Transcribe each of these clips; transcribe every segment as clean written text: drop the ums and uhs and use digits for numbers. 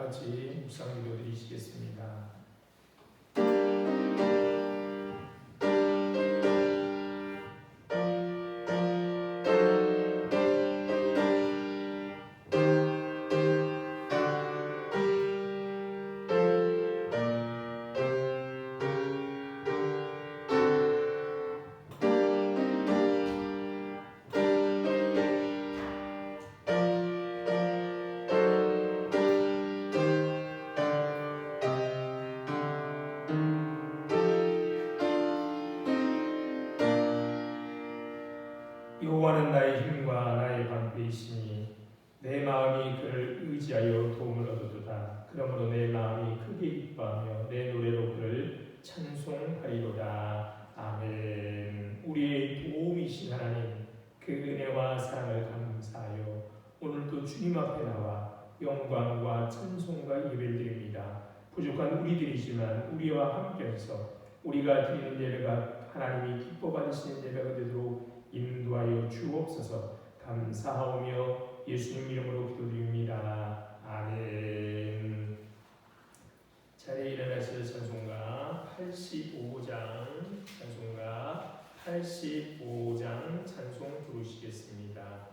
같이 묵상 기도 드리시겠습니다. 여호와는 나의 힘과 나의 방패이시니 내 마음이 그를 의지하여 도움을 얻어도다. 그러므로 내 마음이 크게 기뻐하며 내 노래로 그를 찬송하리로다. 아멘. 우리의 도움이신 하나님, 그 은혜와 사랑을 감사하여 오늘도 주님 앞에 나와 영광과 찬송과 예배를 드립니다. 부족한 우리들이지만 우리와 함께해서 우리가 드리는 예배가 하나님이 기뻐 받으시는 예배가 되도록 인도하여 주옵소서. 감사하오며 예수님 이름으로 기도드립니다. 아멘. 자리에 일어나셔서 찬송가 85장 찬송 부르시겠습니다.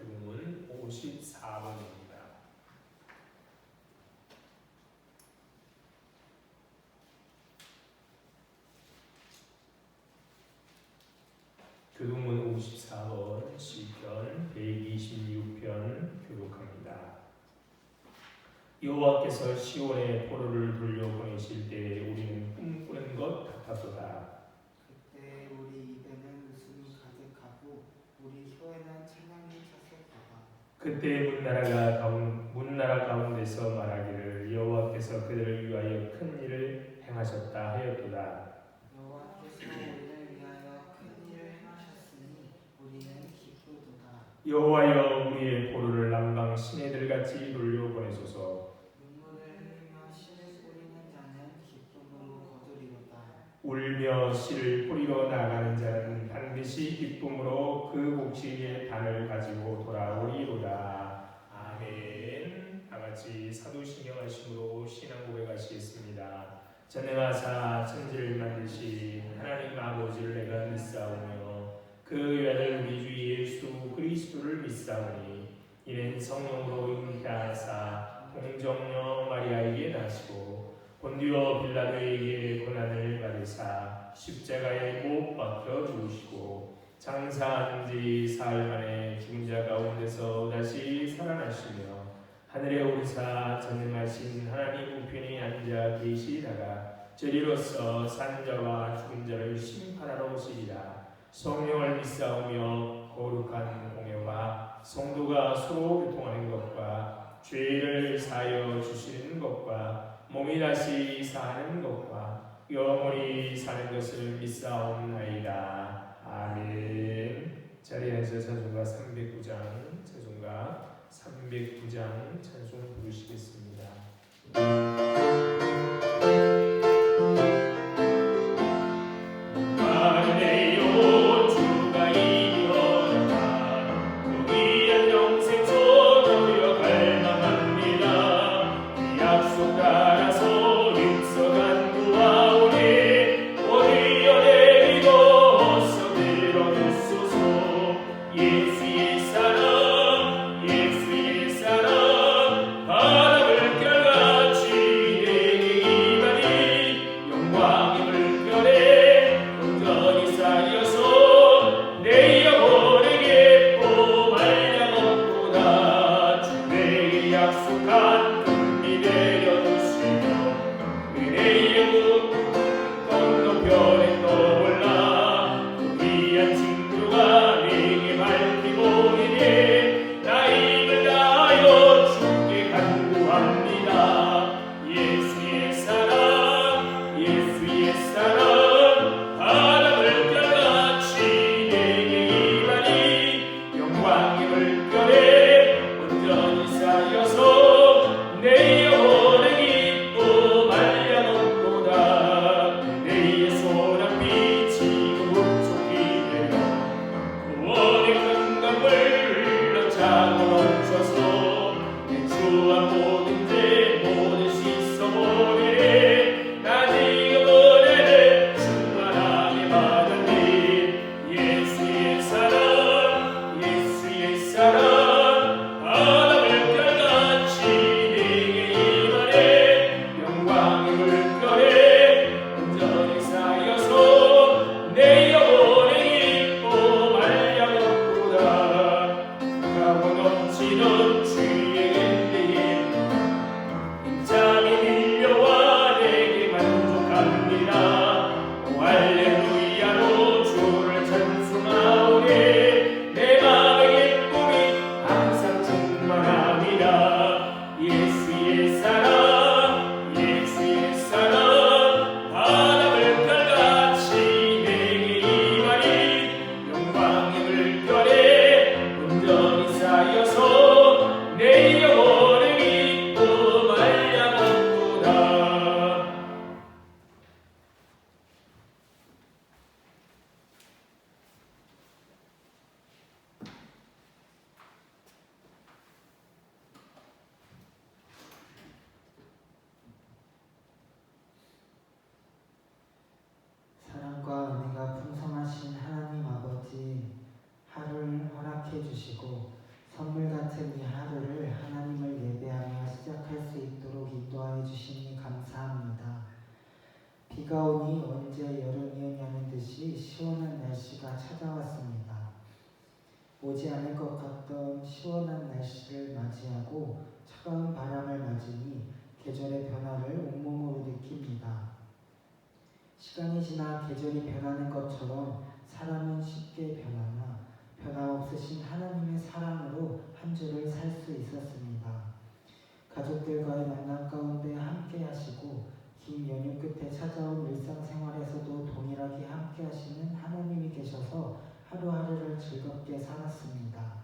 교문 54번입니다. 교동문 54번 시편 126편 교독합니다. 여호와께서 시온에 포로를 돌려보내실 때에 우리는 꿈꾸는 것 같았도다. 그때 우리 입에는 웃음이 가득하고 우리 혀에는 찬양이 찼었도다. 그때 문나라 가운데서 말하기를 여호와께서 그들을 위하여 큰 일을 행하셨다 하였도다. 여호와께서 우리를 위하여 큰 일을 행하셨으니 우리는 기쁘도다. 여호와여 우리의 포로를 남방 시내들같이 돌려보내소서. 눈물을 흘리며 씨를 뿌리는 자는 기쁨으로 거두리로다. 울며 씨를 뿌리러 나가는 자는 반드시 기쁨으로 그 몫의 단을 가지고 돌아오리로다. 아멘. 다같이 사도신경 하심으로 신앙 고백하시겠습니다. 전능하사 천지를 만드신 하나님 아버지를 내가 믿사오며 그 외아들 우리 주 예수 그리스도를 믿사오니 이는 성령으로 잉태하사 동정녀 마리아에게 나시고 본디오 빌라도에게 고난을 받으사 십자가에 못 박혀 죽으시고 장사한 지 사흘 만에 죽은 자 가운데서 다시 살아나시며 하늘에 오르사 전능하신 하나님 우편에 앉아 계시다가 저리로서 산 자와 죽은 자를 심판하러 오시리라. 성령을 믿사오며 거룩한 공예와 성도가 서로 교통하는 것과 죄를 사하여 주시는 것과 몸이 다시 사는 것과 영원히 사는 것을 믿사옵나이다. 아멘. 자리에서 찬송가 309장 찬송가 309장 찬송 부르시겠습니다. 비가 오니 언제 여름이었냐는 듯이 시원한 날씨가 찾아왔습니다. 오지 않을 것 같던 시원한 날씨를 맞이하고 차가운 바람을 맞으니 계절의 변화를 온몸으로 느낍니다. 시간이 지나 계절이 변하는 것처럼 사람은 쉽게 변하나 변화없으신 하나님의 사랑으로 한 주를 살 수 있었습니다. 가족들과의 만남 가운데 함께 하시고 긴 연휴 끝에 찾아온 일상생활에서도 동일하게 함께 하시는 하나님이 계셔서 하루하루를 즐겁게 살았습니다.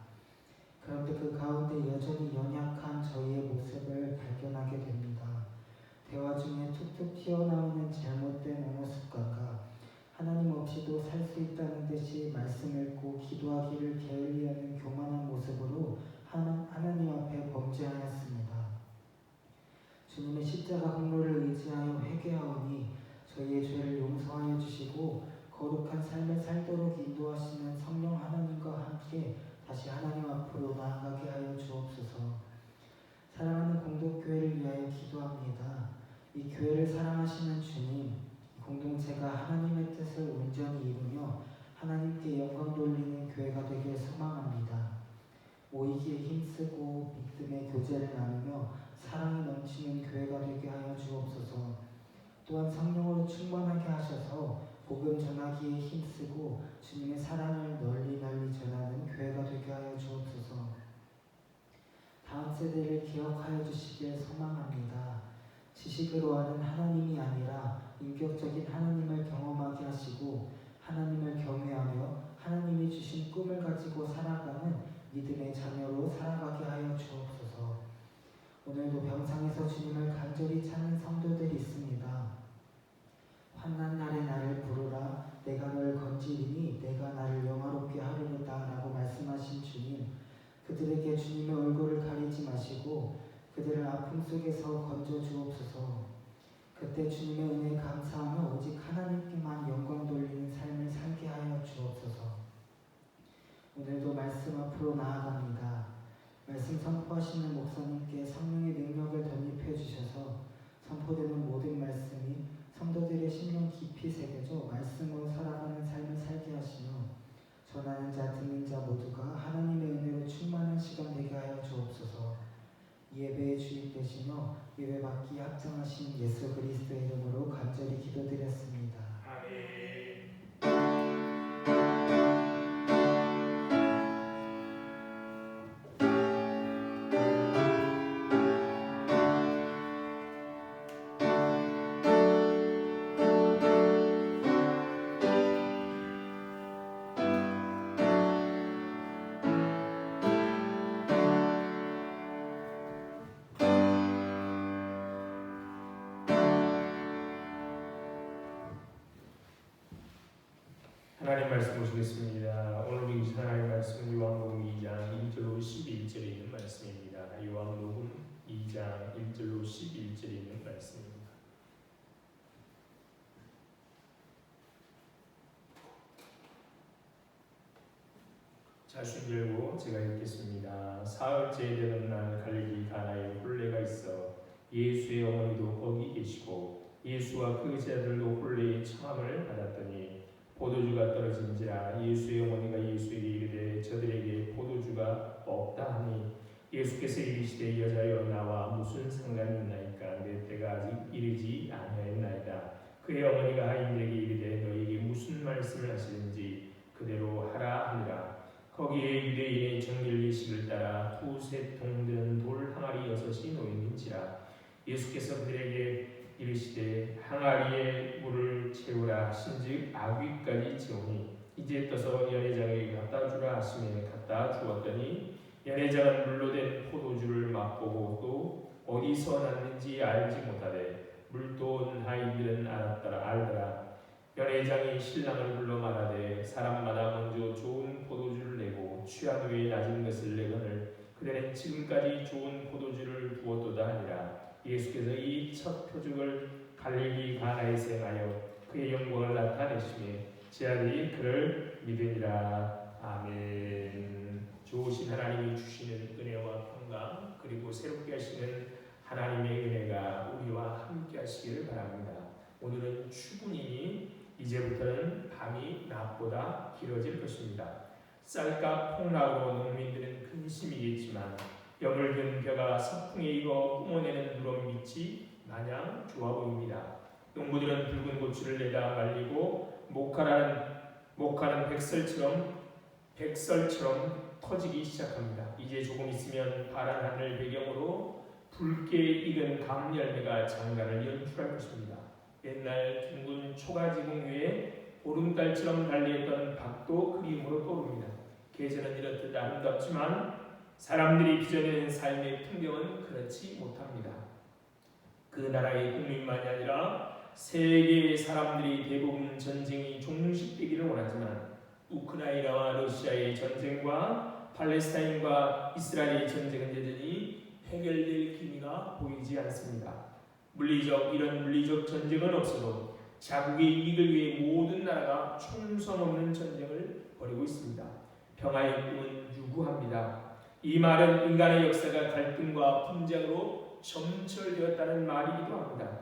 그런데 그 가운데 여전히 연약한 저희의 모습을 발견하게 됩니다. 대화 중에 툭툭 튀어나오는 잘못된 언어 습관과 하나님 없이도 살 수 있다는 듯이 말씀 읽고 기도하기를 게을리하는 교만한 모습으로 하나님 앞에 범죄하였습니다. 주님의 십자가 공로를 의지하여 회개하오니 저희의 죄를 용서하여 주시고 거룩한 삶을 살도록 인도하시는 성령 힘쓰고 믿음의 교제를 나누며 사랑이 넘치는 교회가 되게 하여 주옵소서. 또한 성령으로 충만하게 하셔서 복음 전하기에 힘쓰고 주님의 사랑을 널리 전하는 교회가 되게 하여 주옵소서. 다음 세대를 기억하여 주시길 소망합니다. 지식으로 하는 하나님이 아니라 인격적인 하나님을 경험하게 하시고 하나님을 경외하며 하나님이 주신 꿈을 가지고 살아가는 믿음의 자녀로 살아가게 하여 주옵소서. 오늘도 병상에서 주님을 간절히 찾는 성도들이 있습니다. 환난 날에 나를 부르라 내가 너를 건지리니 내가 나를 영화롭게 하리로다 라고 말씀하신 주님, 그들에게 주님의 얼굴을 가리지 마시고 그들을 아픔 속에서 건져 주옵소서. 그때 주님의 은혜에 감사하며 오직 하나님께만 영광 돌리는 삶을 살게 하여 주옵소서. 오늘도 말씀 앞으로 나아갑니다. 말씀 선포하시는 목사님께 성령의 능력을 덧입혀 주셔서 선포되는 모든 말씀이 성도들의 심령 깊이 새겨져 말씀으로 살아가는 삶을 살게 하시며 전하는 자 듣는 자 모두가 하나님의 은혜로 충만한 시간 되게 하여 주옵소서. 이 예배에 주입되시며 예배받기 합장하신 예수 그리스도의 이름으로 간절히 기도드렸습니다. 아멘. 하나님 말씀 보시겠습니다. 오늘 읽으신 하나님 말씀은 요한복음 2장 1절로 11절에 있는 말씀입니다. 요한복음 2장 1절로 11절에 있는 말씀입니다. 자, 순절고 제가 읽겠습니다. 사흘째 되는 날 갈릴리 가나에 혼례가 있어 예수의 어머니도 거기 계시고 예수와 그 제자들도 혼례의 청함을 받았더니 포도주가 떨어진지라 예수의 어머니가 예수에게 이르되 저들에게 포도주가 없다 하니 예수께서 이르시되 여자여 나와 무슨 상관이 있나이까 내 때가 아직 이르지 아니하였나이다. 그의 어머니가 하인들에게 이르되 너에게 무슨 말씀을 하시는지 그대로 하라 하니라. 거기에 유대인의 정결 예식을 따라 두세 통 든 돌 항아리 6이 놓였는지라. 예수께서 그들에게 이르시되 항아리에 물을 채우라 하신즉 아귀까지 채우니 이제 떠서 연회장에게 갖다 주라 하시매 갖다 주었더니 연회장은 물로 된 포도주를 맛보고 또 어디서 났는지 알지 못하되 물도 온 하인들은 알더라. 연회장이 신랑을 불러 말하되 사람마다 먼저 좋은 포도주를 내고 취한 후에 낮은 것을 내거늘 그들은 지금까지 좋은 포도주를 두었도다 하니라. 예수께서 이 첫 표적을 갈릴리 가나에서 행하여 그의 영광을 나타내시매 제자들이 그를 믿으니라. 아멘. 좋으신 하나님이 주시는 은혜와 평강 그리고 새롭게 하시는 하나님의 은혜가 우리와 함께 하시기를 바랍니다. 오늘은 추분이니 이제부터는 밤이 낮보다 길어질 것입니다. 쌀과 폭락으로 농민들은 근심이겠지만 여물든 벼가 서풍에 익어 뿜어내는 누런빛이 마냥 좋아 보입니다. 농부들은 붉은 고추를 내다 말리고 목화는 백설처럼 터지기 시작합니다. 이제 조금 있으면 파란 하늘 배경으로 붉게 익은 감 열매가 장관을 연출할 것입니다. 옛날 둥근 초가지공 위에 보름달처럼 달려있던 밭도 그림으로 떠오릅니다. 계절은 이렇듯 아름답지만 사람들이 빚어내는 삶의 풍경은 그렇지 못합니다. 그 나라의 국민만이 아니라 세계의 사람들이 대부분 전쟁이 종식되기를 원하지만 우크라이나와 러시아의 전쟁과 팔레스타인과 이스라엘의 전쟁은 여전히 해결될 기미가 보이지 않습니다. 이런 물리적 전쟁은 없어도 자국의 이익을 위해 모든 나라가 총성 없는 전쟁을 벌이고 있습니다. 평화의 꿈은 유구합니다. 이 말은 인간의 역사가 갈등과 분쟁으로 점철되었다는 말이기도 합니다.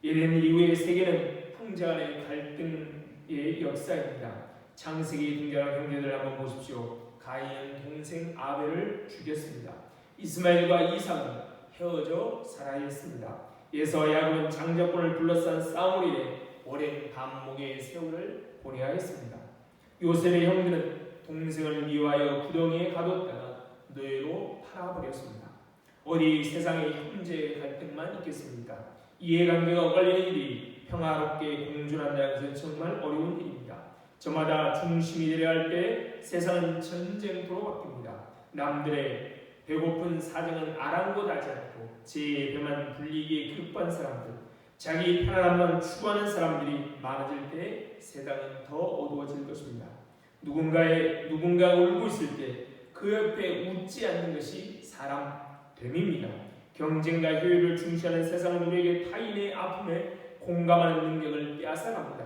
예전 이후의 세계는 풍자 간의 갈등의 역사입니다. 창세기에 등장한 형제들 한번 보십시오. 가인은 동생 아벨을 죽였습니다. 이스마엘과 이삭은 헤어져 살아야 했습니다. 이에서 야곱은 장자권을 둘러싼 싸움을 위해 오랜 감목의 세월을 보내야 했습니다. 요셉의 형들은 동생을 미워하여 구덩이에 가뒀다가 노예로 팔아버렸습니다. 어디 세상에 형제 갈등만 있겠습니까? 이해관계가 엇갈리는 일이 평화롭게 공존한다는 것은 정말 어려운 일입니다. 저마다 중심이 되려 할 때 세상은 전쟁터로 바뀝니다. 남들의 배고픈 사정은 아랑곳하지 않고 제 배만 불리기에 급한 사람들, 자기 편안함만 추구하는 사람들이 많아질 때 세상은 더 어두워질 것입니다. 누군가 울고 있을 때 그 옆에 웃지 않는 것이 사람됨입니다. 경쟁과 효율을 중시하는 세상은 우리에게 타인의 아픔에 공감하는 능력을 빼앗아갑니다.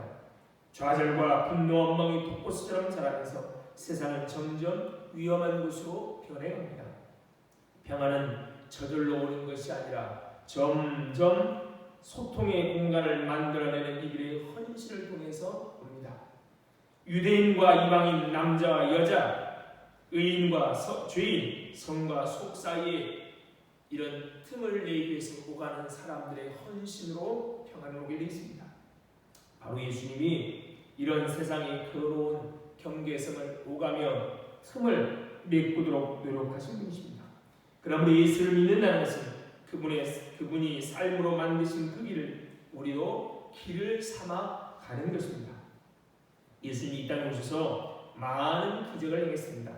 좌절과 분노, 원망이 독고스처럼 자라면서 세상은 점점 위험한 곳으로 변해갑니다. 평화는 저절로 오는 것이 아니라 점점 소통의 공간을 만들어내는 이들의 헌신을 통해서 옵니다. 유대인과 이방인, 남자와 여자, 의인과 죄인, 성과 속 사이에 이런 틈을 내기 위해서 오가는 사람들의 헌신으로 평안을 오게 되어 있습니다. 바로 예수님이 이런 세상의 더러운 경계성을 오가며 틈을 메꾸도록 노력하신 분이십니다. 그러므로 예수를 믿는다는 것은 그분이 삶으로 만드신 그 길을 우리도 길을 삼아 가는 것입니다. 예수님이 이 땅에 오셔서 많은 기적을 행했습니다.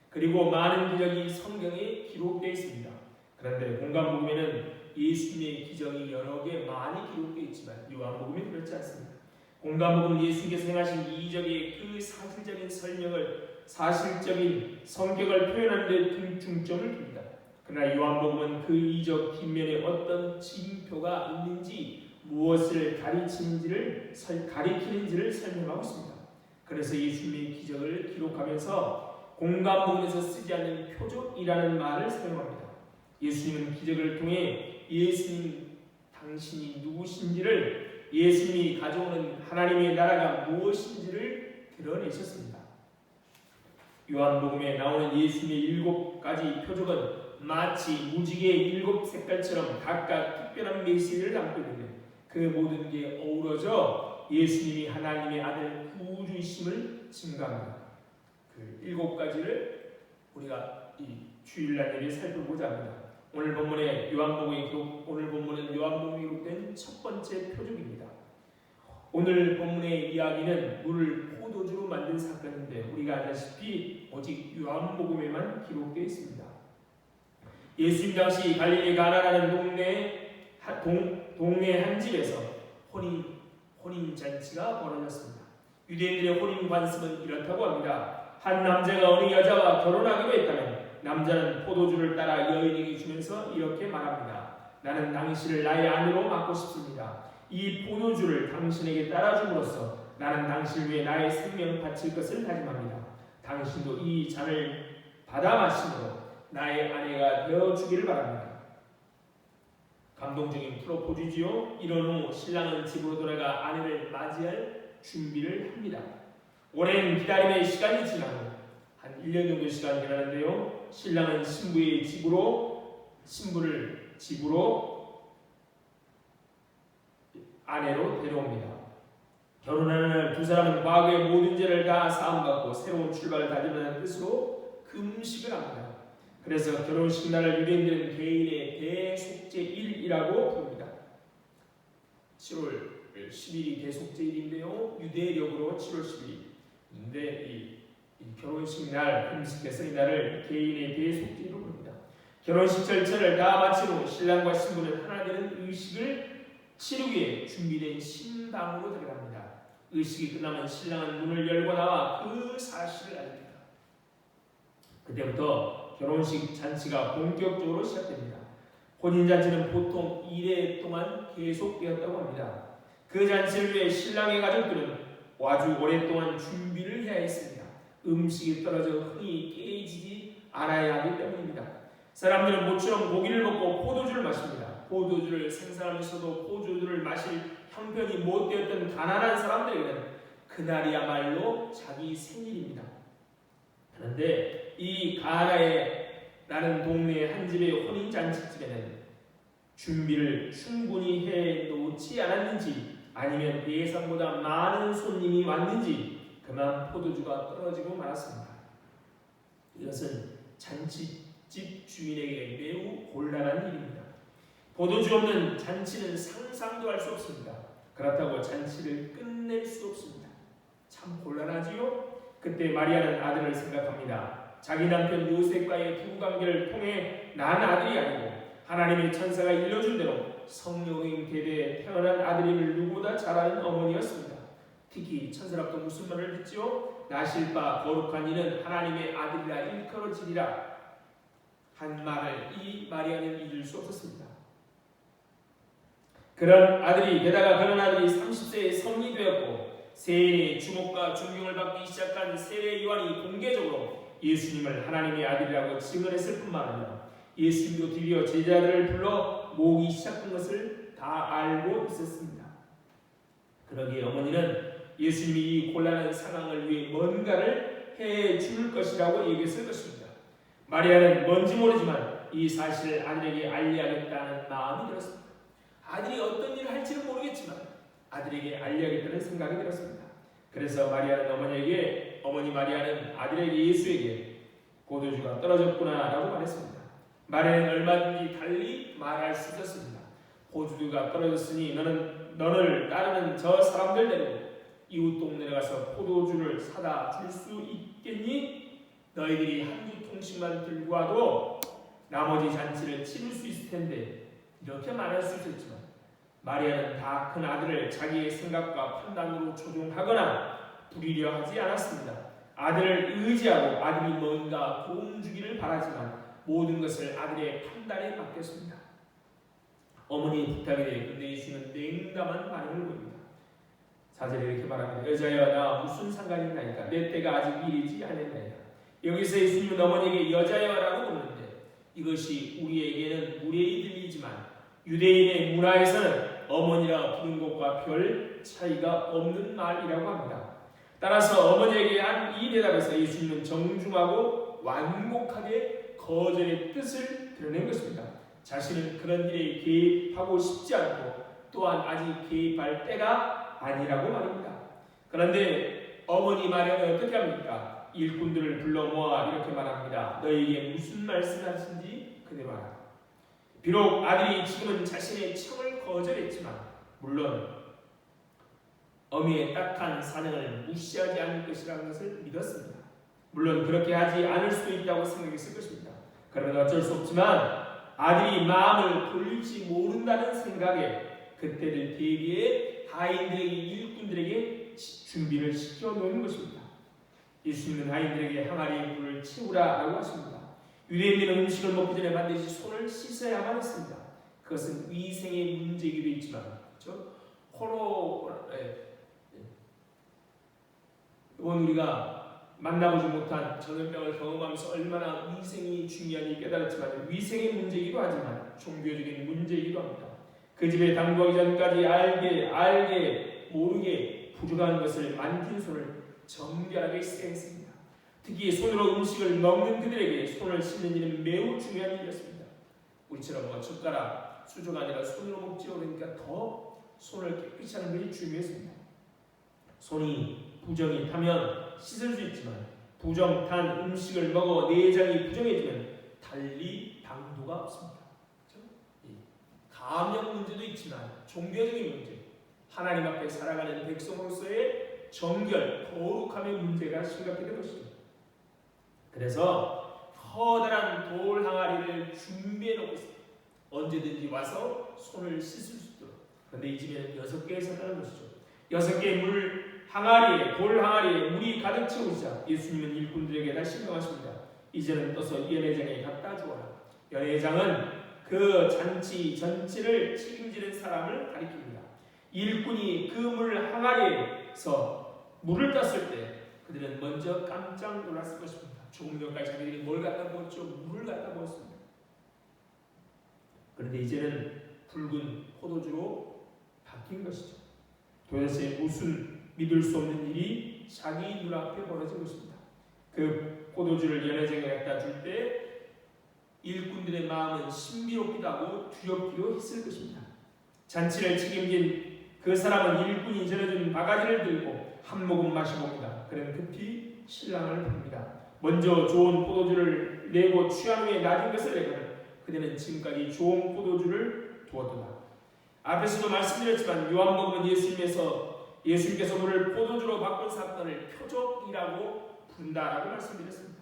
그리고 많은 기적이 성경에 기록되어 있습니다. 그런데 공간복음에는 예수님의 기적이 여러 개 많이 기록되어 있지만 요한복음은 그렇지 않습니다. 공간복음은 예수님께서 행하신 이적의 그 사실적인 설명을, 사실적인 성격을 표현하는 데 중점을 둡니다. 그러나 요한복음은 그 이적 뒷면에 어떤 징표가 있는지, 무엇을 가리키는지를 설명하고 있습니다. 그래서 예수님의 기적을 기록하면서 공간복음에서 쓰지 않는 표적이라는 말을 사용합니다. 예수님은 기적을 통해 예수님 당신이 누구신지를, 예수님이 가져오는 하나님의 나라가 무엇인지를 드러내셨습니다. 요한복음에 나오는 예수님의 7가지 표적은 마치 무지개의 7 색깔처럼 각각 특별한 메시지를 담고 있는데 그 모든 게 어우러져 예수님이 하나님의 아들 구주이심을 증거합니다. 그 7가지를 우리가 이 주일날 예배에 살펴보자 합니다. 오늘 본문은 요한복음에 기록된 첫 번째 표적입니다. 오늘 본문의 이야기는 물을 포도주로 만든 사건인데 우리가 알다시피 오직 요한복음에만 기록되어 있습니다. 예수님 당시 갈릴리 가나라는 동네 한 집에서 혼인잔치가 벌어졌습니다. 유대인들의 혼인 관습은 이렇다고 합니다. 한 남자가 어느 여자와 결혼하기로 했다면 남자는 포도주를 따라 여인에게 주면서 이렇게 말합니다. 나는 당신을 나의 아내로 맡고 싶습니다. 이 포도주를 당신에게 따라줌으로써 나는 당신을 위해 나의 생명 바칠 것을 다짐합니다. 당신도 이 잔을 받아 마심으로 나의 아내가 되어주기를 바랍니다. 감동적인 프로포즈지요. 이런 후 신랑은 집으로 돌아가 아내를 맞이할 준비를 합니다. 오랜 기다림의 시간이 지나고 한 1년 정도 시간이 지나는데요. 신랑은 신부를 집으로 아내로 데려옵니다. 결혼하는 날 두 사람은 과거의 모든 죄를 다 사함받고 새로운 출발을 다짐하는 뜻으로 금식을 합니다. 그래서 결혼식 날을 유대인들은 개인의 대속죄일이라고 부릅니다. 7월 10일이 대속죄일인데요. 유대력으로 7월 10일인데 이 결혼식 날, 금식해서 이 날을 개인의 대속죄일로 부릅니다. 결혼식 절차를 다 마친 후 신랑과 신부는 하나 되는 의식을 치르기에 준비된 신방으로 들어갑니다. 의식이 끝나면 신랑은 문을 열고 나와 그 사실을 알립니다. 그때부터 결혼식 잔치가 본격적으로 시작됩니다. 혼인잔치는 보통 1회 동안 계속되었다고 합니다. 그 잔치를 위해 신랑의 가족들은 아주 오랫동안 준비를 해야 했습니다. 음식이 떨어져 흔히 깨지지 않아야 하기 때문입니다. 사람들은 모처럼 고기를 먹고 포도주를 마십니다. 포도주를 생산하면서도 포도주를 마실 형편이 못 되었던 가난한 사람들에게는 그날이야말로 자기 생일입니다. 그런데 이 가나의 라는 동네 한 집의 혼인잔치집에는 준비를 충분히 해 놓지 않았는지 아니면 예상보다 많은 손님이 왔는지 그만 포도주가 떨어지고 말았습니다. 이것은 잔치집 주인에게 매우 곤란한 일입니다. 포도주 없는 잔치는 상상도 할 수 없습니다. 그렇다고 잔치를 끝낼 수 없습니다. 참 곤란하지요? 그때 마리아는 아들을 생각합니다. 자기 남편 요셉과의 부부관계를 통해 난 아들이 아니고 하나님의 천사가 일러준 대로 성령의 대대에 태어난 아들임을 누구보다 잘 아는 어머니였습니다. 특히 천사랍도 무슨 말을 듣지요? 나실 바 거룩한 이는 하나님의 아들이라 일컬어지리라 한 말을 이 마리아는 잊을 수 없었습니다. 그런 아들이 게다가 그런 아들이 30세에 성이 되었고 세인의 주목과 존경을 받기 시작한 세례 요한이 공개적으로 예수님을 하나님의 아들이라고 증언했을 뿐만 아니라 예수님도 드디어 제자들을 불러 모으기 시작한 것을 다 알고 있었습니다. 그러기에 어머니는 예수님이 이 곤란한 상황을 위해 뭔가를 해줄 것이라고 얘기했을 것입니다. 마리아는 뭔지 모르지만 이 사실을 아들에게 알려야겠다는 마음이 들었습니다. 아들이 어떤 일을 할지는 모르겠지만 아들에게 알려야겠다는 생각이 들었습니다. 그래서 마리아는 어머니 마리아는 아들에게 예수에게 포도주가 떨어졌구나 라고 말했습니다. 마리아는 얼마든지 달리 말할 수 있었습니다. 포도주가 떨어졌으니 너를 따르는 저 사람들 데리고 이웃 동네에 가서 포도주를 사다 줄 수 있겠니? 너희들이 한 주 통씩만 들고 와도 나머지 잔치를 치를 수 있을 텐데 이렇게 말할 수 있었지만 마리아는 다 큰 아들을 자기의 생각과 판단으로 조종하거나 부리려 하지 않았습니다. 아들을 의지하고 아들이 뭔가 도움 주기를 바라지만 모든 것을 아들의 판단에 맡겼습니다. 어머니의 부탁에 대해 근데 예수는 냉담한 반응을 보입니다. 4절에 이렇게 말합니다. 여자여 나 무슨 상관이 있나이까 내 때가 아직 이르지 않았나이까. 여기서 예수님은 어머니에게 여자여라고 부르는데 이것이 우리에게는 무례히 들리지만 유대인의 문화에서는 어머니라 부르는 것과 별 차이가 없는 말이라고 합니다. 따라서 어머니에게 한 이 대답에서 예수님은 정중하고 완곡하게 거절의 뜻을 드러낸 것입니다. 자신은 그런 일에 개입하고 싶지 않고 또한 아직 개입할 때가 아니라고 말입니다. 그런데 어머니 마리아는 어떻게 합니까? 일꾼들을 불러 모아 이렇게 말합니다. 너희에게 무슨 말씀하신지 그대로 하라. 비록 아들이 지금은 자신의 청을 거절했지만 물론 어미의 딱한 사정을 무시하지 않을 것이라는 것을 믿었습니다. 물론 그렇게 하지 않을 수도 있다고 생각했을 것입니다. 그러나 어쩔 수 없지만 아들이 마음을 돌릴지 모른다는 생각에 그때를 대비해 하인들에게 일꾼들에게 준비를 시켜놓은 것입니다. 예수님은 하인들에게 항아리에 물을 채우라라고 하십니다. 유대인들은 음식을 먹기 전에 반드시 손을 씻어야만 했습니다. 그것은 위생의 문제이기도 있지만 그렇죠? 이번 우리가 만나보지 못한 전염병을 경험하면서 얼마나 위생이 중요한지 깨달았지만 위생의 문제이기도 하지만 종교적인 문제이기도 합니다. 그 집에 당도하기 전까지 알게 모르게 부족한 것을 만진 손을 정결하게 씻어야 했습니다. 특히 손으로 음식을 먹는 그들에게 손을 씻는 일은 매우 중요한 일이었습니다. 우리처럼 젓가락, 수저가 아니라 손으로 먹지요. 그러니까 더 손을 깨끗이 하는 것이 중요했습니다. 손이 부정이 타면 씻을 수 있지만 부정 탄 음식을 먹어 내장이 부정해지면 달리 당도가 없습니다. 그렇죠? 감염 문제도 있지만 종교적인 문제, 하나님 앞에 살아가는 백성으로서의 정결, 거룩함의 문제가 심각해진 것입니다. 그래서 커다란 돌 항아리를 준비해 놓고 있습니다. 언제든지 와서 손을 씻을 수 있도록. 그런데 이 집에는 6개에 섰다는 것이죠. 6개의 돌 항아리에 물이 가득 채우시자 예수님은 일꾼들에게 다시 명하십니다. 이제는 떠서 연회장에 갖다 주어라. 연회장은 그 잔치 전체를 책임지는 사람을 가리킵니다. 일꾼이 그 물 항아리에서 물을 땄을 때 그들은 먼저 깜짝 놀랐을 것입니다. 조금 전까지 자기들이 뭘 갖다 부었죠? 물을 갖다 부었습니다. 그런데 이제는 붉은 포도주로 바뀐 것이죠. 도대체 무슨 믿을 수 없는 일이 자기 눈앞에 벌어진 것입니다. 그 포도주를 연회장에 갖다 줄 때 일꾼들의 마음은 신비롭기도 하고 두렵기도 했을 것입니다. 잔치를 책임진 그 사람은 일꾼이 전해준 바가지를 들고 한 모금 마셔봅니다. 그는 급히 신랑을 부릅니다. 먼저 좋은 포도주를 내고 취한 후에 낮은 것을 내거든 그대는 지금까지 좋은 포도주를 두었도다. 앞에서도 말씀드렸지만 요한복음은 예수님께서 물을 포도주로 바꾼 사건을 표적이라고 부른다라고 말씀드렸습니다.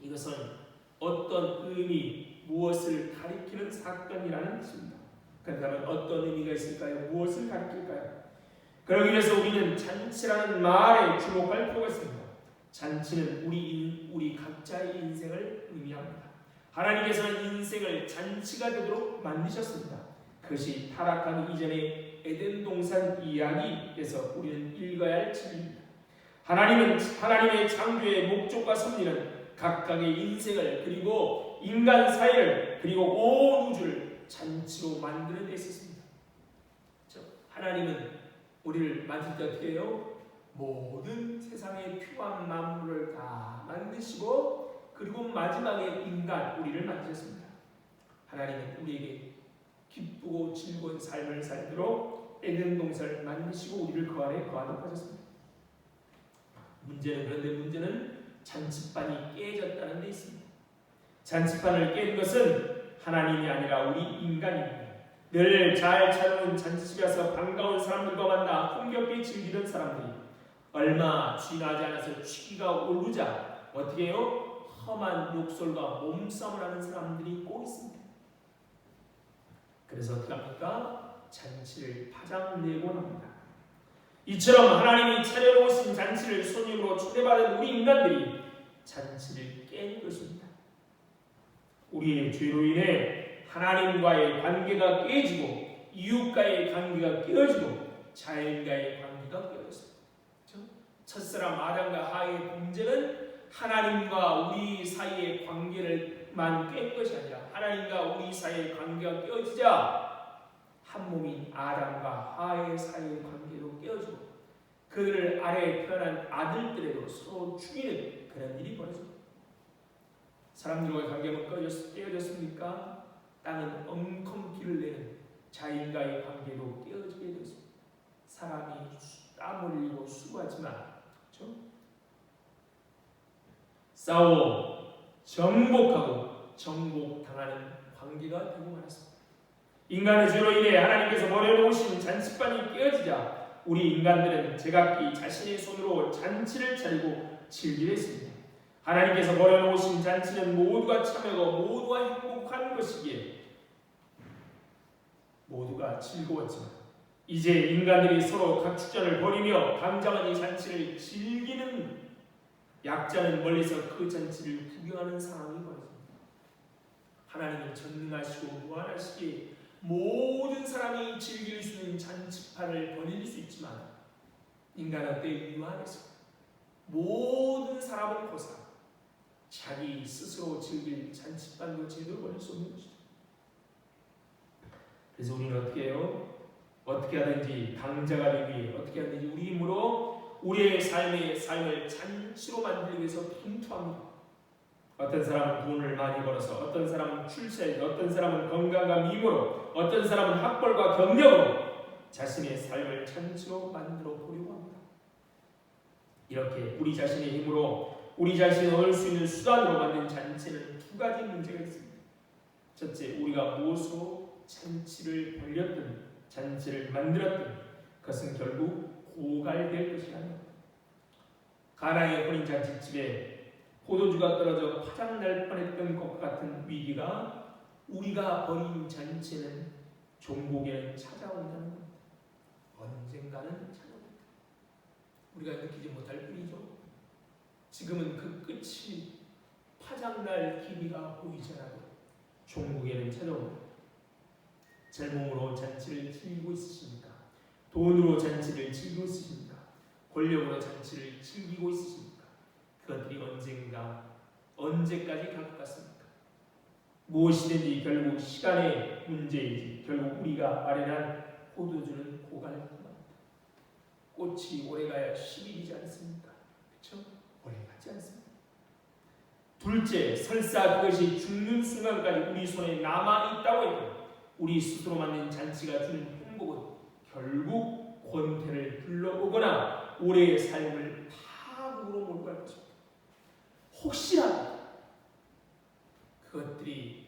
이것은 어떤 의미, 무엇을 가리키는 사건이라는 뜻입니다. 그렇다면 어떤 의미가 있을까요? 무엇을 가리킬까요? 그러기 위해서 우리는 잔치라는 말에 주목할 필요가 있습니다. 잔치는 우리 각자의 인생을 의미합니다. 하나님께서는 인생을 잔치가 되도록 만드셨습니다. 그것이 타락하기 이전의 에덴 동산 이야기에서 우리는 읽어야 할 책입니다. 하나님의 창조의 목적과 섭리는 각각의 인생을 그리고 인간 사회를 그리고 온 우주를 잔치로 만드는 데 있었습니다. 하나님은 우리를 만들 때 어떻게 해요? 모든 세상에 필요한 만물을 다 만드시고 그리고 마지막에 인간 우리를 만드셨습니다. 하나님은 우리에게 기쁘고 즐거운 삶을 살도록 에덴 동산을 만드시고 우리를 그 안에 거하도록 하셨습니다. 문제는 잔치판이 깨졌다는 데 있습니다. 잔치판을 깬 것은 하나님이 아니라 우리 인간입니다. 늘 잘 차려놓은 잔치집에 와서 반가운 사람들과 만나 흥겹게 즐기던 사람들이 얼마 지나지 않아서 취기가 오르자 어떻게 해요? 험한 욕설과 몸싸움을 하는 사람들이 꼭 있습니다. 그래서 어떻게 합니까? 잔치를 파장내곤 합니다. 이처럼 하나님이 차려놓으신 잔치를 손님으로 초대받은 우리 인간들이 잔치를 깬 것입니다. 우리의 죄로 인해 하나님과의 관계가 깨지고 이웃과의 관계가 깨어지고 자연과의 관계가 깨어졌습니다. 첫사람 아담과 하와의 범죄는 하나님과 우리 사이의 관계를만 깬 것이 아니라 하나님과 우리 사이의 관계가 깨어지자 한 몸인 아담과 하와의 사이의 관계도 깨어지고 그를 아래에 태어난 아들들에도 서로 죽이는 그런 일이 벌어집니다. 사람들과의 관계는 깨어졌습니까? 땅은 엉컴기를 내는 자연과의 관계도 깨어지게 되었습니다. 사람이 땀 흘리고 수고하지만 그렇죠? 싸워 정복하고 정복당하는 관계가 되고 말았습니다. 인간의 죄로 인해 하나님께서 버려놓으신 잔치판이 깨어지자 우리 인간들은 제각기 자신의 손으로 잔치를 차리고 즐기려 했습니다. 하나님께서 버려놓으신 잔치는 모두가 참여하고 모두가 행복한 것이기에 모두가 즐거웠지만 이제 인간들이 서로 각축전을 벌이며 당장은 이 잔치를 즐기는 약자는 멀리서 그 잔치를 구경하는 상황이 벌어집니다. 하나님은 전능하시고 무한하시기에 모든 사람이 즐길 수 있는 잔치판을 벌일 수 있지만 인간은 때에 유한해서 모든 사람을 고사 자기 스스로 즐길 잔치판도 제대로 벌일 수 없는 것이죠. 그래서 우리는 어떻게 해요? 어떻게 하든지 강자가 되기 위해 어떻게 하든지 우리 힘으로 우리의 삶을 잔치로 만들기 위해서 분투합니다. 어떤 사람은 돈을 많이 벌어서, 어떤 사람은 출세, 어떤 사람은 건강과 미모로, 어떤 사람은 학벌과 경력으로 자신의 삶을 잔치로 만들어 보려고 합니다. 이렇게 우리 자신의 힘으로 우리 자신을 얻을 수 있는 수단으로 만든 잔치는 두 가지 문제가 있습니다. 첫째, 우리가 무엇으로 잔치를 벌렸든 잔치를 만들었든 그것은 결국 고갈될 것이라는 겁니다. 가나의 혼인 잔치집에 포도주가 떨어져 파장날 뻔했던 것과 같은 위기가 우리가 벌인 잔치는 종국에는 찾아온다는 겁니다. 언젠가는 찾아옵니다. 우리가 느끼지 못할 뿐이죠. 지금은 그 끝이 파장날 기미가 보이지 않아도 종국에는 찾아옵니다. 젊음으로 잔치를 즐기고 있으십니까? 돈으로 잔치를 즐기고 있으십니까? 권력으로 잔치를 즐기고 있으십니까? 그것들이 언제까지 갈 것 같습니까? 무엇이든지 결국 시간의 문제이지 결국 우리가 마련한 포도주는 고갈 뿐입니다. 꽃이 오래가야 10일이지 않습니까? 그렇죠? 오래가지 않습니다. 둘 둘째, 설사 그것이 죽는 순간까지 우리 손에 남아있다고 해도 우리 스스로 만든 잔치가 주는 행복은 결국 권태를 불러오거나 올해의 삶을 파국으로 몰고 갈 것입니다. 혹시라도 그것들이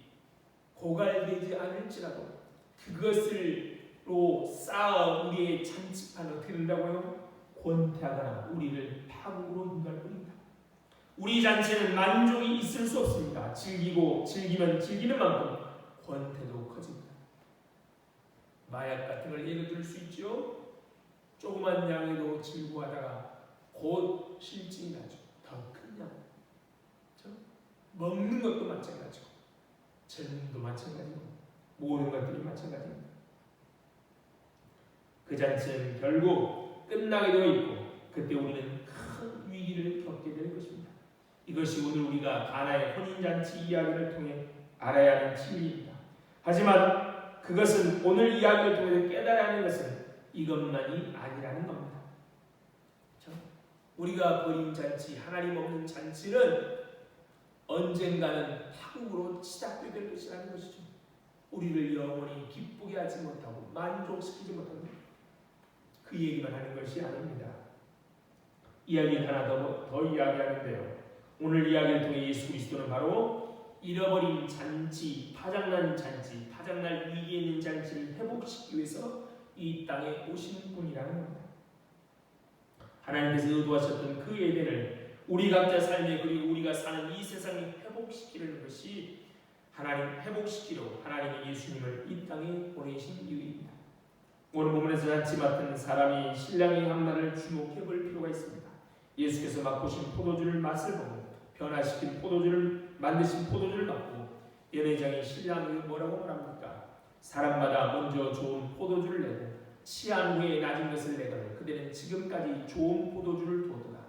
고갈되지 않을지라도 그것을로 쌓아 우리의 잔치판을 어떻게 된다고요? 권태하거나 우리를 파국으로 인도할 뿐입니다. 우리 잔치에는 만족이 있을 수 없습니다. 즐기면 즐기는 만큼 권태도 커집니다. 마약 같은 걸 예를 들 수 있죠. 조그만 양에도 즐거워하다가 곧 실증이 나죠. 더 큰 양. 먹는 것도 마찬가지고 젊음도 마찬가지고 모든 것들이 마찬가지입니다. 그 잔치는 결국 끝나게 되어 있고 그때 우리는 큰 위기를 겪게 될 것입니다. 이것이 오늘 우리가 가나의 혼인잔치 이야기를 통해 알아야 하는 진리입니다. 하지만 그것은 오늘 이야기를 통해 깨달아야 하는 것은 이것만이 아니라는 겁니다. 그렇죠? 우리가 벌인 잔치, 하나님 없는 잔치는 언젠가는 파국으로 시작되게 될 것이라는 것이죠. 우리를 영원히 기쁘게 하지 못하고 만족시키지 못하는 그 얘기만 하는 것이 아닙니다. 이야기 하나 더 이야기하는데요. 오늘 이야기를 통해 예수 그리스도는 바로 잃어버린 잔치, 파장난 잔치, 파장날 위기에 있는 잔치를 회복시키기 위해서 이 땅에 오신 분이라는 겁니다. 하나님께서 의도하셨던 그 에덴을 우리 각자 삶에 그리고 우리가 사는 이 세상에 회복시키려는 것이 회복시키려 하나님의 예수님을 이 땅에 보내신 이유입니다. 오늘 본문에서 잔치 맡은 사람이 신랑의 향날을 주목해 볼 필요가 있습니다. 예수께서 맛보신 포도주를 맛을 보고 변화시킨 만드신 포도주를 맡고 연회장이 신랑을 뭐라고 말합니까? 사람마다 먼저 좋은 포도주를 내고 취한 후에 낮은 것을 내거늘 그대는 지금까지 좋은 포도주를 두었도다.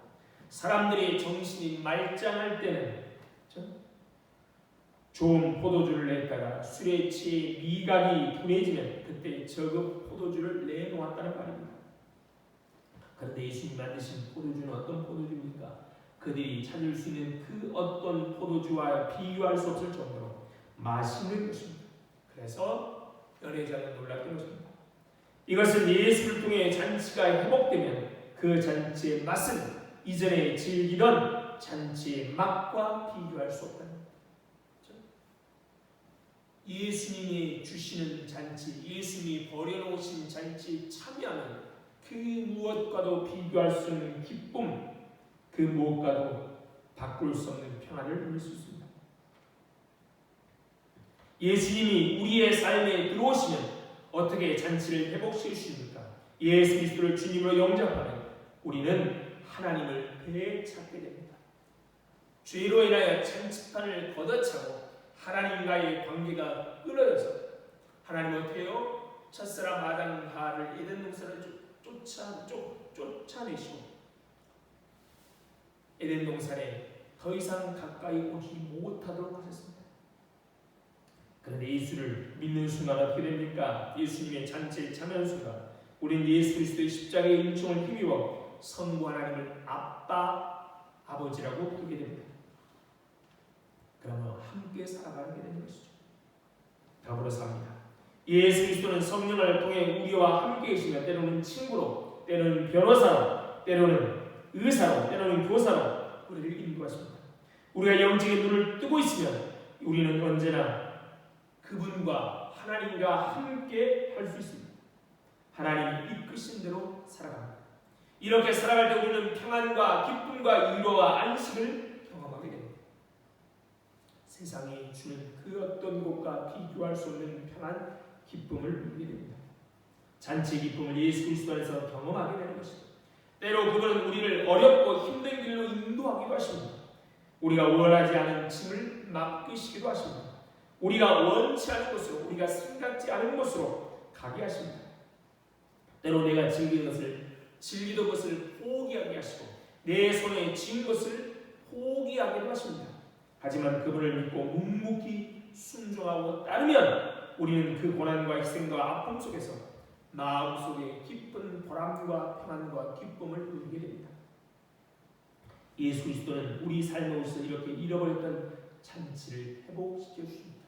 사람들의 정신이 말짱할 때는 좋은 포도주를 냈다가 술에 취해 미각이 둔해지면 그때 적은 포도주를 내놓았다는 말입니다. 그런데 예수님 만드신 포도주는 어떤 포도주입니까? 그들이 찾을 수 있는 그 어떤 포도주와 비교할 수 없을 정도로 맛있는 것입니다. 그래서 연회장은 놀랐던 것입니다. 이것은 예수를 통해 잔치가 회복되면 그 잔치의 맛은 이전에 즐기던 잔치의 맛과 비교할 수 없다는 겁니다. 예수님이 주시는 잔치, 예수님이 버려놓으신 잔치에 참여하는 그 무엇과도 비교할 수 없는 기쁨, 그 무엇과도 바꿀 수 없는 평안을 누릴 수 있습니다. 예수님이 우리의 삶에 들어오시면 어떻게 잔치를 회복시킬 수 있습니까? 예수 그리스도를 주님으로 영접하면 우리는 하나님을 되찾게 됩니다. 죄로 인하여 잔치판을 걷어차고 하나님과의 관계가 끊어져서 하나님은 어떻게 해요? 첫사람 아담 하와를 에덴 동산을 쫓아내시고 에덴 동산에 더 이상 가까이 오지 못하도록 하셨습니다. 그런데 예수를 믿는 순간 어떻게 됩니까? 예수님의 잔치에 참여하는 순간 우리는 예수 그리스도의 십자가의 은총을 힘입어 성부 하나님을 아버지라고 부르게 됩니다. 그러면 함께 살아가게 되는 것이죠. 더불어 삽니다. 예수 그리스도는 성령을 통해 우리와 함께 계시며 때로는 친구로, 때로는 변호사로, 때로는 의사로, 때로는 교사로 우리를 인도하십니다. 우리가 영적인 눈을 뜨고 있으면 우리는 언제나 그분과 하나님과 함께 할 수 있습니다. 하나님이 이끄신 대로 살아갑니다. 이렇게 살아갈 때 우리는 평안과 기쁨과 위로와 안식을 경험하게 됩니다. 세상이 주는 그 어떤 것과 비교할 수 없는 평안, 기쁨을 누리게 됩니다. 잔치의 기쁨을 예수 그리스도 안에서 경험하게 되는 것이죠. 때로 그분은 우리를 어렵고 힘든 길로 인도하기도 하십니다. 우리가 원하지 않은 짐을 맡기시기도 하십니다. 우리가 원치 않은 곳으로, 우리가 생각지 않은 곳으로 가게 하십니다. 때로 내가 즐기던 것을 포기하게 하시고 내 손에 쥔 것을 포기하기도 하십니다. 하지만 그분을 믿고 묵묵히 순종하고 따르면 우리는 그 고난과 희생과 아픔 속에서 마음속에 깊은 보람과 평안과 기쁨을 누리게 됩니다. 예수 그리스도는 우리 삶에서 이렇게 잃어버렸던 잔치를 회복시켜 주십니다.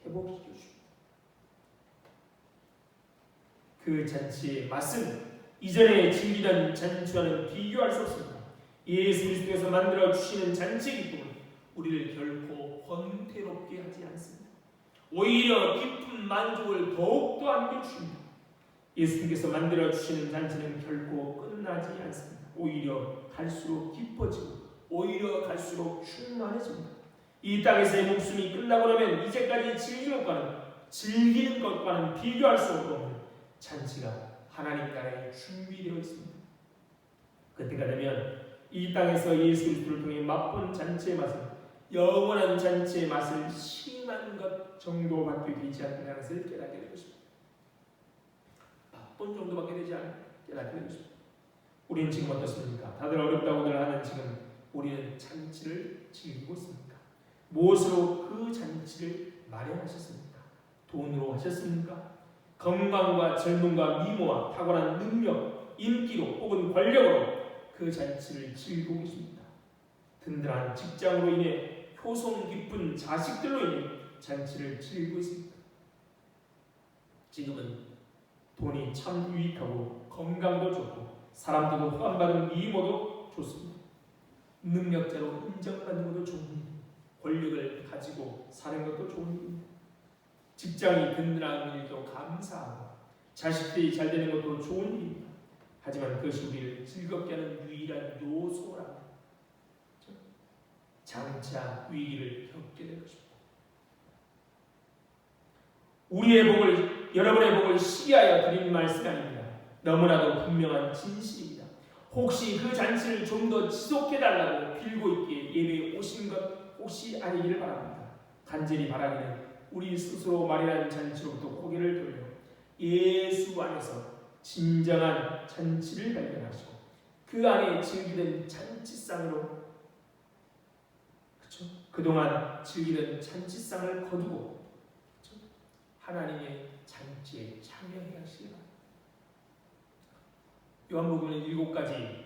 회복시켜 주십니다. 그 잔치의 맛은 이전에 즐기던 잔치와는 비교할 수 없습니다. 예수 그리스도께서 만들어 주시는 잔치 기쁨은 우리를 결코 번태롭게 하지 않습니다. 오히려 깊은 만족을 더욱더 안겨주십니다. 예수님께서 만들어 주시는 잔치는 결코 끝나지 않습니다. 오히려 갈수록 깊어지고 오히려 갈수록 충만해집니다. 이 땅에서의 목숨이 끝나고 나면 이제까지 즐기는 것과는 비교할 수 없는 잔치가 하나님 나라에 준비되어 있습니다. 그때가 되면 이 땅에서 예수 그리스도를 통해 맛본 잔치의 맛은 영원한 잔치의 맛을 심한 것 정도밖에 되지 않는 것을 깨닫게 될 것입니다. 맛본 정도밖에 되지 않게 될 것입니다. 우리는 지금 어떻습니까? 다들 어렵다고들 하는 지금 우리는 잔치를 즐기고 있습니까? 무엇으로 그 잔치를 마련하셨습니까? 돈으로 하셨습니까? 건강과 젊음과 미모와 탁월한 능력, 인기로 혹은 권력으로 그 잔치를 즐기고 계십니다. 든든한 직장으로 인해 효성 깊은 자식들로 인해 잔치를 즐기고 있습니다. 지금은 돈이 참 유익하고 건강도 좋고 사람들도 호감받은 미모도 좋습니다. 능력자로 인정받는 것도 좋은 일입니다. 권력을 가지고 사는 것도 좋은 일입니다. 직장이 든든한 일도 감사하고 자식들이 잘 되는 것도 좋은 일입니다. 하지만 그것이 우리를 즐겁게 하는 유일한 요소라면 장차 위기를 겪게 될 것입니다. 우리의 복을, 여러분의 복을 시기하여 드린 말씀이 아닙니다. 너무나도 분명한 진실입니다. 혹시 그 잔치를 좀 더 지속해달라고 빌고 있기에 예배에 오신 것 혹시 아니기를 바랍니다. 간절히 바라기는 우리 스스로 마련한 잔치로부터 고개를 돌려 예수 안에서 진정한 잔치를 발견하시고 그 안에 즐기던 잔치상으로 그동안 즐기던 잔치상을 거두고 하나님의 잔치에 참여해야 하시기 바랍니다. 요한복음은 7가지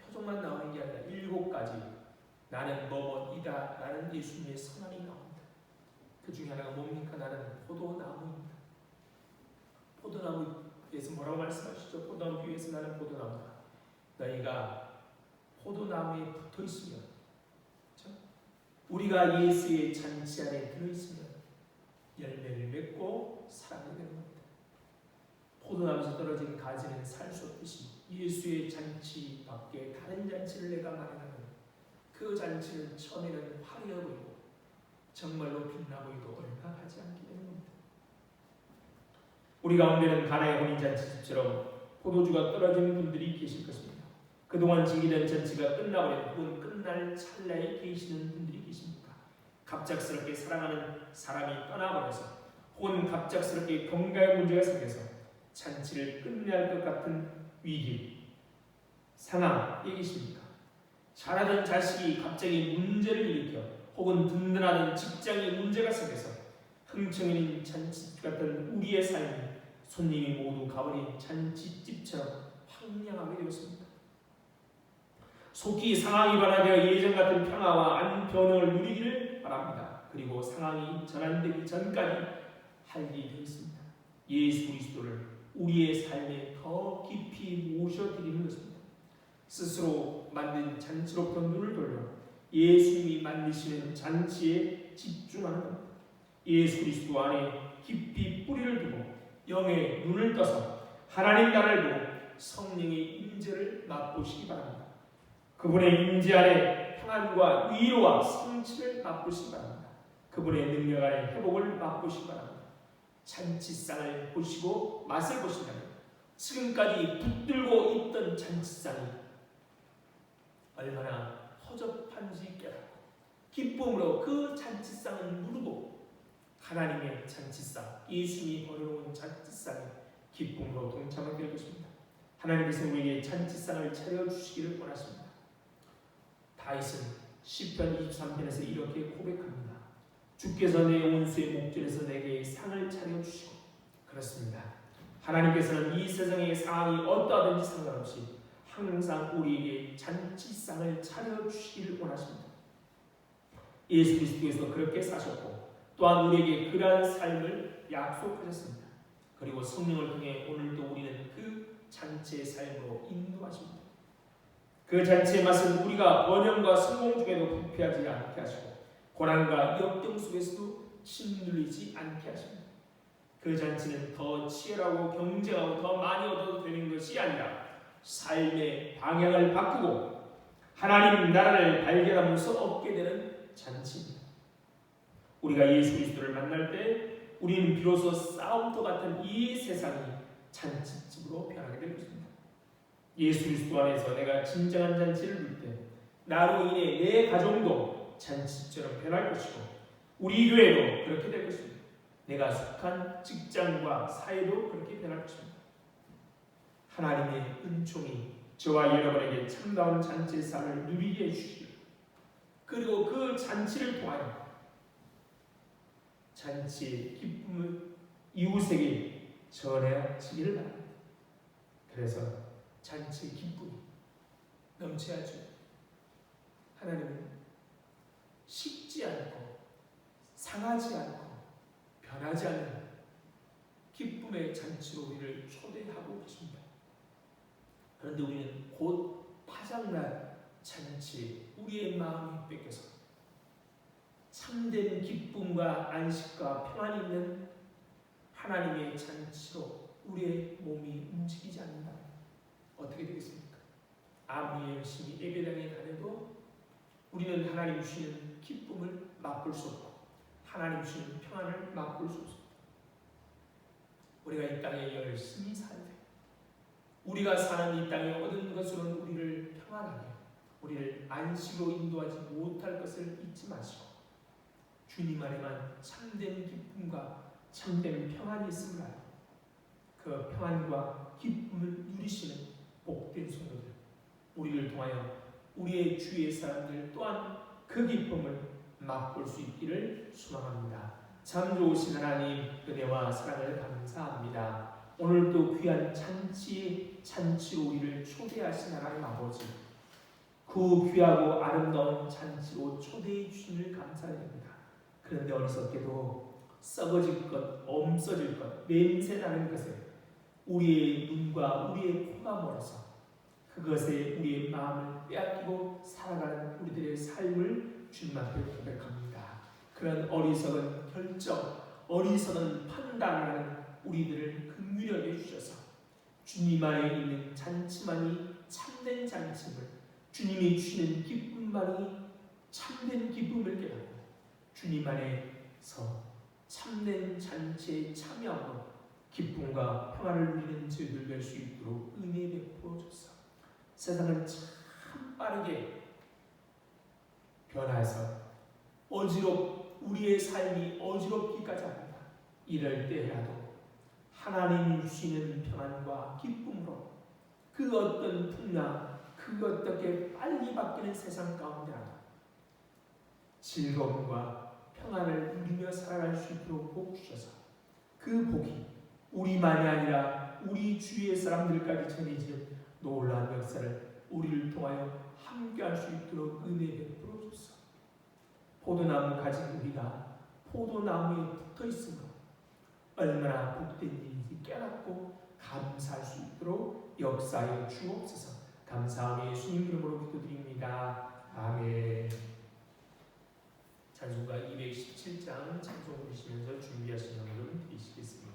표정만 나오는 게 아니라 7가지 나는 뭐뭐이다 라는 예수님의 선언이 나옵니다. 그 중에 하나가 뭡니까? 나는 포도나무입니다. 포도나무에서 뭐라고 말씀하시죠? 포도나무 비유에서 나는 포도나무다. 너희가 포도나무에 붙어있으면 우리가 예수의 잔치 안에 들어있으면 열매를 맺고 사랑이 되는 겁니다. 포도나무에서 떨어진 가지는 살 수 없듯이 예수의 잔치 밖에 다른 잔치를 내가 마련하면 그 잔치는 처음에는 화려해 보이고 정말로 빛나 보이도 얼마 하지 않게 되는 겁니다. 우리 가운데는 가나의 혼인잔치집처럼 포도주가 떨어지는 분들이 계실 것입니다. 그동안 즐기던 잔치가 끝나버린 혹은 끝날 찰나에 계시는 분들이 계십니까? 갑작스럽게 사랑하는 사람이 떠나버려서 혹은 갑작스럽게 건강 문제가 생겨서 잔치를 끝내야 할 것 같은 위기, 상황에 계십니까? 잘하던 자식이 갑자기 문제를 일으켜 혹은 든든하던 직장에 문제가 생겨서 흥청이는 잔치 같은 우리의 삶이 손님이 모두 가버린 잔치집처럼 황량하게 되었습니다. 속히 상황이 변화되어 예전 같은 평화와 안변을 누리기를 바랍니다. 그리고 상황이 전환되기 전까지 할 일이 되어 있습니다. 예수 그리스도를 우리의 삶에 더 깊이 모셔드리는 것입니다. 스스로 만든 잔치로부터 눈을 돌려 예수님이 만드시는 잔치에 집중하는 겁니다. 예수 그리스도 안에 깊이 뿌리를 두고 영의 눈을 떠서 하나님 나라를 보고 성령의 임재를 맛보시기 바랍니다. 그분의 임재 안에 평안과 위로와 성취를 맛보시기 바랍니다. 그분의 능력 안에 회복을 맛보시기 바랍니다. 잔치상을 보시고 맛을 보신다면 지금까지 붙들고 있던 잔치상이 얼마나 허접한지 깨닫고 기쁨으로 그 잔치상을 누르고 하나님의 잔치상, 예수님이 벌여놓은 잔치상에 기쁨으로 동참하게 될 것입니다. 하나님께서 우리에게 잔치상을 차려주시기를 원하십니다. 다윗은 시편 23편에서 이렇게 고백합니다. 주께서 내 온수의 목전에서 내게 상을 차려주시고, 그렇습니다. 하나님께서는 이 세상의 상황이 어떠하든지 상관없이 항상 우리에게 잔치상을 차려주시기를 원하십니다. 예수 그리스도께서 그렇게 사셨고 또한 우리에게 그러한 삶을 약속하셨습니다. 그리고 성령을 통해 오늘도 우리는 그 잔치의 삶으로 인도하십니다. 그 잔치의 맛은 우리가 번영과 성공 중에도 부패하지 않게 하시고 고난과 역경 속에서도 짓눌리지 않게 하십니다. 그 잔치는 더 치열하고 경쟁하고 더 많이 얻어도 되는 것이 아니라 삶의 방향을 바꾸고 하나님 나라를 발견하면서 얻게 되는 잔치입니다. 우리가 예수 그리스도를 만날 때 우리는 비로소 싸움터 같은 이 세상이 잔치집으로 변하게 될 것입니다. 예수 그리스도 안에서 내가 진정한 잔치를 누릴 때 나로 인해 내 가정도 잔치처럼 변할 것이고 우리 교회도 그렇게 될 것입니다. 내가 속한 직장과 사회도 그렇게 변할 것입니다. 하나님의 은총이 저와 여러분에게 참다운 잔치의 삶을 누리게 해주시기를 그리고 그 잔치를 통하여 잔치의 기쁨을 이웃에게 전해지기를 바랍니다. 그래서 잔치의 기쁨이 넘쳐야죠. 하나님은 식지 않고 상하지 않고 변하지 않는 기쁨의 잔치로 우리를 초대하고 계십니다. 그런데 우리는 곧 파장난 잔치 우리의 마음이 뺏겨서 참된 기쁨과 안식과 평안이 있는 하나님의 잔치로 우리의 몸이 움직이지 않는다. 어떻게 되겠습니까? 아무리 열심히 예배당에 다녀도 우리는 하나님 주시는 기쁨을 맛볼 수 없고 하나님 주시는 평안을 맛볼 수 없습니다. 우리가 이 땅에 열심히 살되 우리가 사는 이 땅에 얻은 것으로는 우리를 평안하게 우리를 안식으로 인도하지 못할 것을 잊지 마시고 주님 안에만 참된 기쁨과 참된 평안이 있음을 알고 그 평안과 기쁨을 누리시는 복된 성도들 우리를 통하여 우리의 주위의 사람들 또한 그 기쁨을 맛볼 수 있기를 소망합니다. 참 좋으신 하나님 은혜와 사랑을 감사합니다. 오늘도 귀한 잔치로 우리를 초대하신 하나님 아버지 그 귀하고 아름다운 잔치로 초대해 주심을 감사드립니다. 그런데 어리석게도 썩어질 것, 없어질 것, 냄새나는 것에 우리의 눈과 우리의 코가 멀어서 그것에 우리의 마음을 빼앗기고 살아가는 우리들의 삶을 주님 앞에 고백합니다. 그런 어리석은 결정, 어리석은 판단하는 우리들을 긍휼히 여겨주셔서 주님 안에 있는 잔치만이 참된 잔치임을 주님이 주시는 기쁨만이 참된 기쁨을 깨닫고 주님 안에서 참된 잔치에 참여하고 기쁨과 평안을 누리는 저희들 될 수 있도록 은혜 베풀어 주소서. 세상은 참 빠르게 변해서 우리의 삶이 어지럽기까지 합니다. 이럴 때라도 하나님이 주시는 평안과 기쁨으로 그 어떤 풍랑, 그 어떻게 빨리 바뀌는 세상 가운데라도 즐거움과 평안을 누리며 살아갈 수 있도록 복 주셔서 그 복이 우리만이 아니라 우리 주위의 사람들까지 전해지는 놀라운 역사를 우리를 통하여 함께할 수 있도록 은혜 베풀어 주소서. 포도나무 가진 우리가 포도나무에 붙어 있음으로 얼마나 복된 일인지 깨닫고 감사할 수 있도록 역사하여 주옵소서. 감사하며 예수님 이름으로 기도드립니다. 아멘. 찬송가 217장 찬송 부르시면서 준비하신 연금 드리시겠습니다.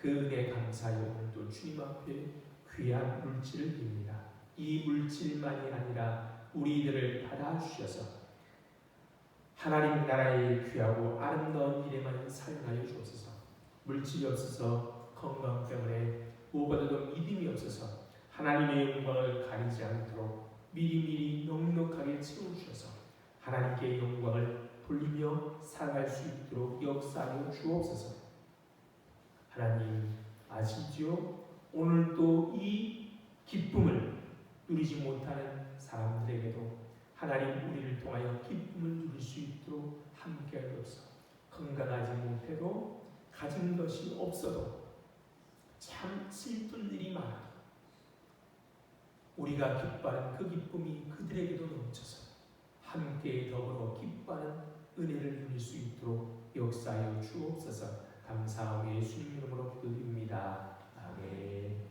그 은혜 감사히 오늘도 주님 앞에 귀한 물질을 드립니다. 이 물질만이 아니라 우리들을 받아주셔서 하나님 나라의 귀하고 아름다운 일에만 사용하여 주옵소서. 물질이 없어서 건강 때문에 무엇보다도 믿음이 없어서 하나님의 영광을 가리지 않도록 미리미리 넉넉하게 채워주셔서 하나님께 영광을 돌리며 살아갈 수 있도록 역사하여 주옵소서. 하나님 아시지요? 오늘도 이 기쁨을 누리지 못하는 사람들에게도 하나님 우리를 통하여 기쁨을 누릴 수 있도록 함께하옵소서. 건강하지 못해도 가진 것이 없어도 참 슬픈 일이 많아도 우리가 기뻐하는 그 기쁨이 그들에게도 넘쳐서 함께 더불어 기뻐하는 은혜를 누릴 수 있도록 역사하여 주옵소서. 감사하며 예수님 이름으로 기도드립니다. 아멘.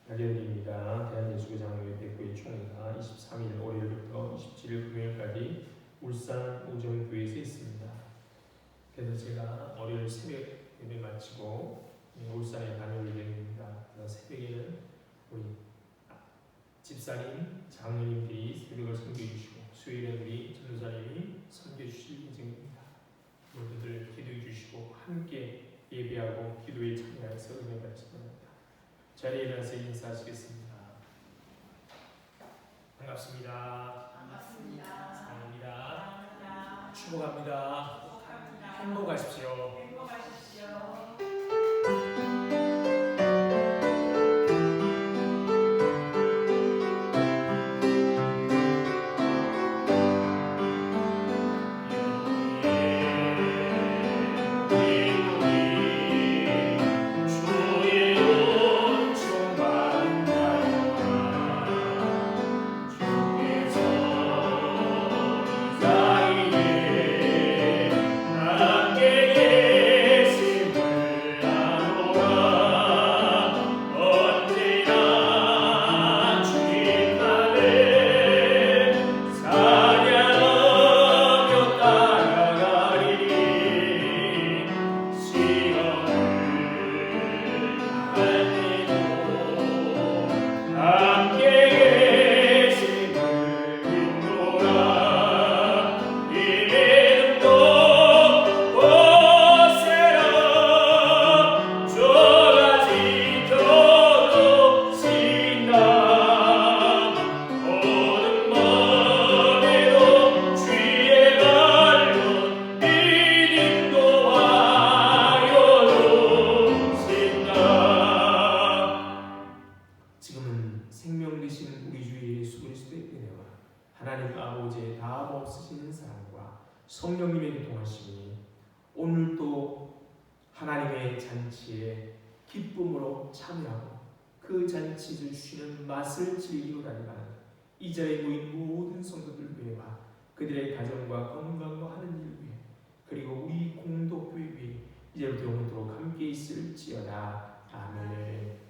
알려드립니다. 대한예수교장로회 백구의 총회가 23일 월요일부터 27일 금요일까지 울산 오정교회에서 있습니다. 그래서 제가 월요일 새벽 예배 마치고 울산에 다녀올 예정입니다. 새벽에는 우리 집사님, 장로님들이 새벽을 섬겨해 주시고 수요일에 우리 전도사님이 섬겨해 주실 예정입니다. 모두들 기도해 주시고 함께 예배하고 기도에 참여해서 은혜 받으시기 바랍니다. 자리에 일어나서 인사하시겠습니다. 반갑습니다. 반갑습니다. 사랑합니다. 사랑합니다. 축복합니다. 축복합니다. 행복하십시오. 행복하십시오. 성령님의 교통하심이 오늘도 하나님의 잔치에 기쁨으로 참여하고 그 잔치를 쉬는 맛을 즐기고라니만 이 자리에 모인 모든 성도들 위해와 그들의 가정과 건강과 하는 일 위해 그리고 우리 공동교회 위해 이제부터 영원토록 함께 있을지어다. 아멘.